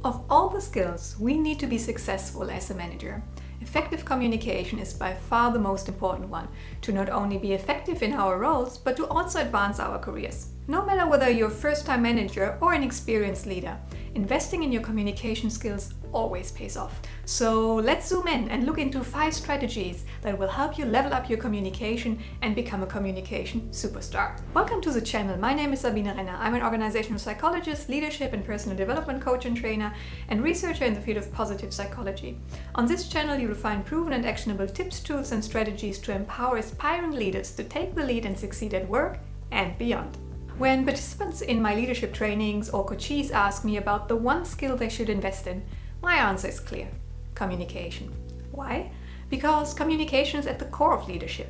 Of all the skills we need to be successful as a manager, effective communication is by far the most important one, to not only be effective in our roles, but to also advance our careers. No matter whether you're a first-time manager or an experienced leader, investing in your communication skills always pays off. So let's zoom in and look into 5 strategies that will help you level up your communication and become a communication superstar. Welcome to the channel. My name is Sabine Renner. I'm an organizational psychologist, leadership and personal development coach and trainer, and researcher in the field of positive psychology. On this channel you will find proven and actionable tips, tools and strategies to empower aspiring leaders to take the lead and succeed at work and beyond. When participants in my leadership trainings or coaches ask me about the one skill they should invest in, my answer is clear: communication. Why? Because communication is at the core of leadership.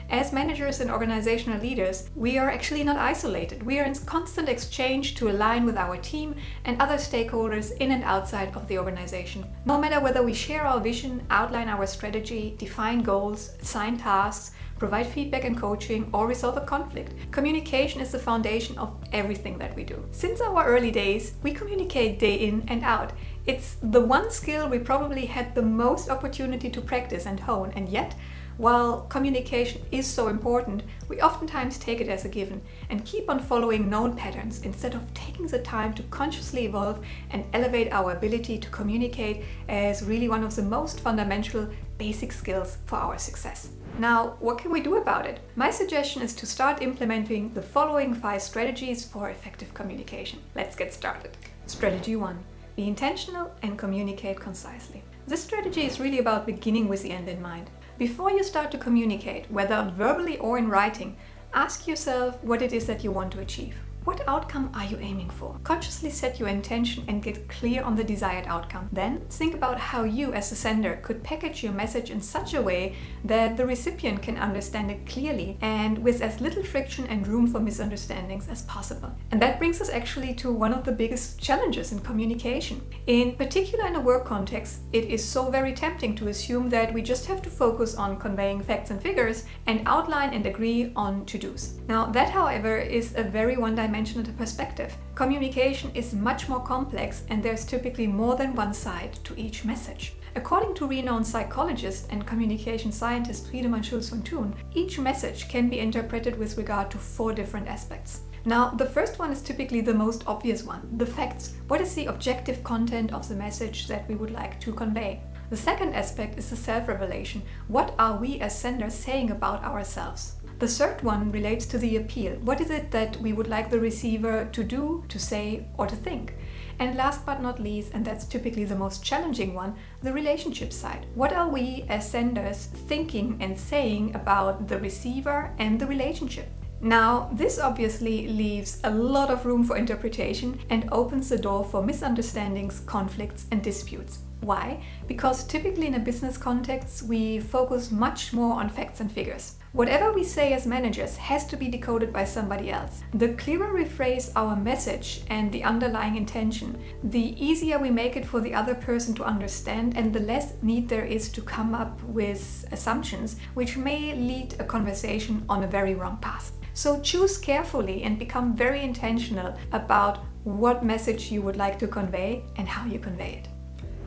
As managers and organizational leaders, we are actually not isolated. We are in constant exchange to align with our team and other stakeholders in and outside of the organization. No matter whether we share our vision, outline our strategy, define goals, assign tasks, provide feedback and coaching, or resolve a conflict, communication is the foundation of everything that we do. Since our early days, we communicate day in and out. It's the one skill we probably had the most opportunity to practice and hone, and yet, while communication is so important, we oftentimes take it as a given and keep on following known patterns instead of taking the time to consciously evolve and elevate our ability to communicate as really one of the most fundamental basic skills for our success. Now, what can we do about it? My suggestion is to start implementing the following 5 strategies for effective communication. Let's get started. Strategy 1. Be intentional and communicate concisely. This strategy is really about beginning with the end in mind. Before you start to communicate, whether verbally or in writing, ask yourself what it is that you want to achieve. What outcome are you aiming for? Consciously set your intention and get clear on the desired outcome. Then think about how you as a sender could package your message in such a way that the recipient can understand it clearly and with as little friction and room for misunderstandings as possible. And that brings us actually to one of the biggest challenges in communication. In particular in a work context, it is so very tempting to assume that we just have to focus on conveying facts and figures and outline and agree on to-dos. Now that, however, is a very one-dimensional perspective. Communication is much more complex and there's typically more than one side to each message. According to renowned psychologist and communication scientist Friedemann Schulz von Thun, each message can be interpreted with regard to 4 different aspects. Now, the first one is typically the most obvious one, the facts. What is the objective content of the message that we would like to convey? The second aspect is the self-revelation. What are we as senders saying about ourselves? The third one relates to the appeal. What is it that we would like the receiver to do, to say, or to think? And last but not least, and that's typically the most challenging one, the relationship side. What are we as senders thinking and saying about the receiver and the relationship? Now, this obviously leaves a lot of room for interpretation and opens the door for misunderstandings, conflicts, and disputes. Why? Because typically in a business context, we focus much more on facts and figures. Whatever we say as managers has to be decoded by somebody else. The clearer we phrase our message and the underlying intention, the easier we make it for the other person to understand and the less need there is to come up with assumptions which may lead a conversation on a very wrong path. So choose carefully and become very intentional about what message you would like to convey and how you convey it.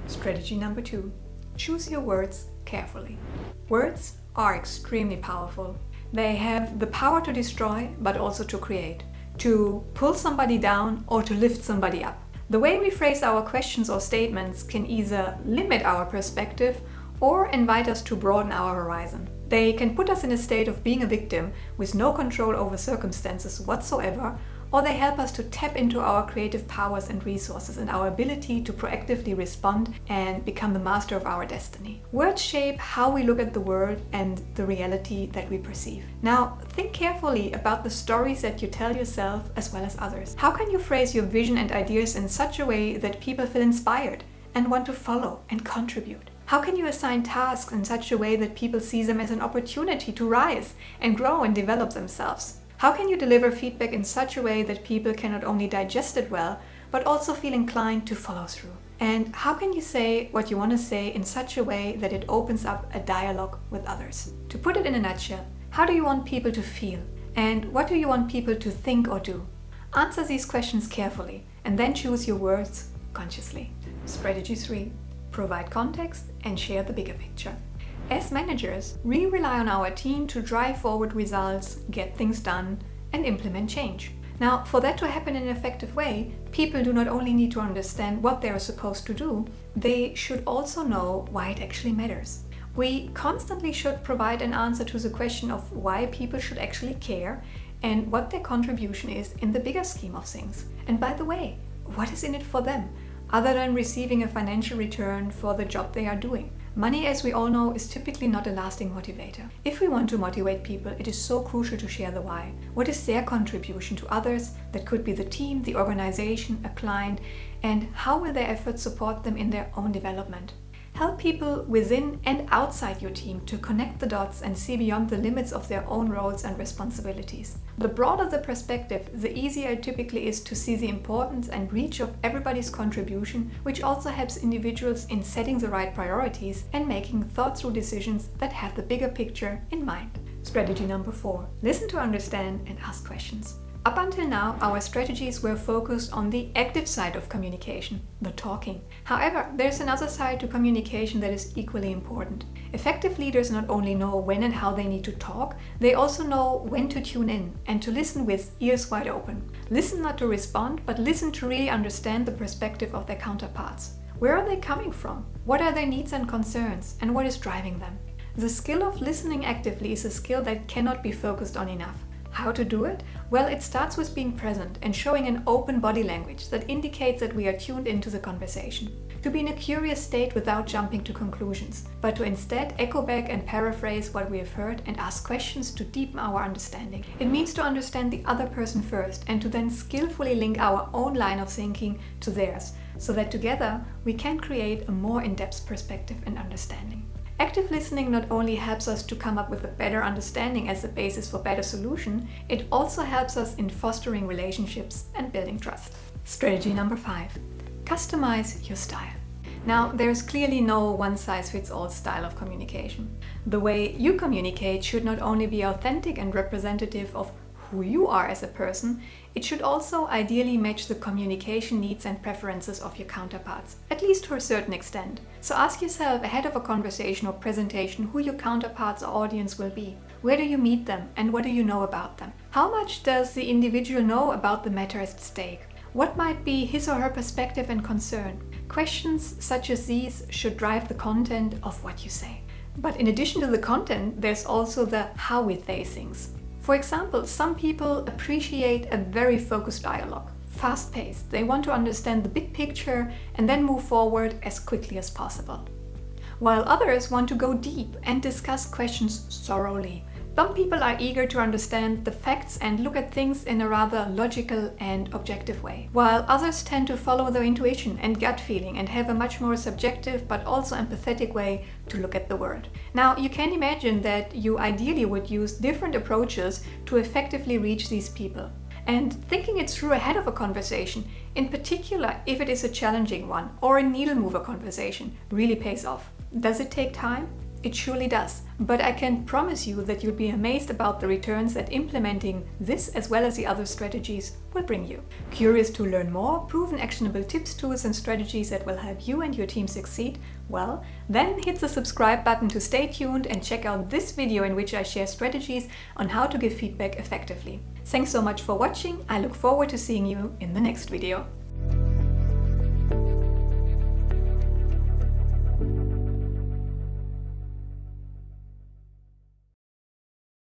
Strategy number 2. Choose your words carefully. Words are extremely powerful. They have the power to destroy, but also to create, to pull somebody down or to lift somebody up. The way we phrase our questions or statements can either limit our perspective or invite us to broaden our horizon. They can put us in a state of being a victim with no control over circumstances whatsoever, or they help us to tap into our creative powers and resources and our ability to proactively respond and become the master of our destiny. Words shape how we look at the world and the reality that we perceive. Now, think carefully about the stories that you tell yourself as well as others. How can you phrase your vision and ideas in such a way that people feel inspired and want to follow and contribute? How can you assign tasks in such a way that people see them as an opportunity to rise and grow and develop themselves? How can you deliver feedback in such a way that people can not only digest it well, but also feel inclined to follow through? And how can you say what you want to say in such a way that it opens up a dialogue with others? To put it in a nutshell, how do you want people to feel? And what do you want people to think or do? Answer these questions carefully and then choose your words consciously. Strategy 3. Provide context and share the bigger picture. As managers, we rely on our team to drive forward results, get things done, and implement change. Now, for that to happen in an effective way, people do not only need to understand what they are supposed to do, they should also know why it actually matters. We constantly should provide an answer to the question of why people should actually care and what their contribution is in the bigger scheme of things. And by the way, what is in it for them, other than receiving a financial return for the job they are doing? Money, as we all know, is typically not a lasting motivator. If we want to motivate people, it is so crucial to share the why. What is their contribution to others? That could be the team, the organization, a client, and how will their efforts support them in their own development? Help people within and outside your team to connect the dots and see beyond the limits of their own roles and responsibilities. The broader the perspective, the easier it typically is to see the importance and reach of everybody's contribution, which also helps individuals in setting the right priorities and making thought-through decisions that have the bigger picture in mind. Strategy number 4. Listen to understand and ask questions. Up until now, our strategies were focused on the active side of communication, the talking. However, there's another side to communication that is equally important. Effective leaders not only know when and how they need to talk, they also know when to tune in and to listen with ears wide open. Listen not to respond, but listen to really understand the perspective of their counterparts. Where are they coming from? What are their needs and concerns? And what is driving them? The skill of listening actively is a skill that cannot be focused on enough. How to do it? Well, it starts with being present and showing an open body language that indicates that we are tuned into the conversation. To be in a curious state without jumping to conclusions, but to instead echo back and paraphrase what we have heard and ask questions to deepen our understanding. It means to understand the other person first and to then skillfully link our own line of thinking to theirs, so that together we can create a more in-depth perspective and understanding. Active listening not only helps us to come up with a better understanding as the basis for better solution, it also helps us in fostering relationships and building trust. Strategy number 5. Customize your style. Now, there's clearly no one-size-fits-all style of communication. The way you communicate should not only be authentic and representative of who you are as a person, it should also ideally match the communication needs and preferences of your counterparts, at least to a certain extent. So ask yourself ahead of a conversation or presentation who your counterparts or audience will be. Where do you meet them and what do you know about them? How much does the individual know about the matter at stake? What might be his or her perspective and concern? Questions such as these should drive the content of what you say. But in addition to the content, there's also the how we say things. For example, some people appreciate a very focused dialogue, fast-paced. They want to understand the big picture and then move forward as quickly as possible. While others want to go deep and discuss questions thoroughly. Some people are eager to understand the facts and look at things in a rather logical and objective way, while others tend to follow their intuition and gut feeling and have a much more subjective but also empathetic way to look at the world. Now, you can imagine that you ideally would use different approaches to effectively reach these people. And thinking it through ahead of a conversation, in particular if it is a challenging one or a needle mover conversation, really pays off. Does it take time? It surely does, but I can promise you that you'll be amazed about the returns that implementing this as well as the other strategies will bring you. Curious to learn more proven actionable tips, tools and strategies that will help you and your team succeed? Well, then hit the subscribe button to stay tuned and check out this video in which I share strategies on how to give feedback effectively. Thanks so much for watching. I look forward to seeing you in the next video.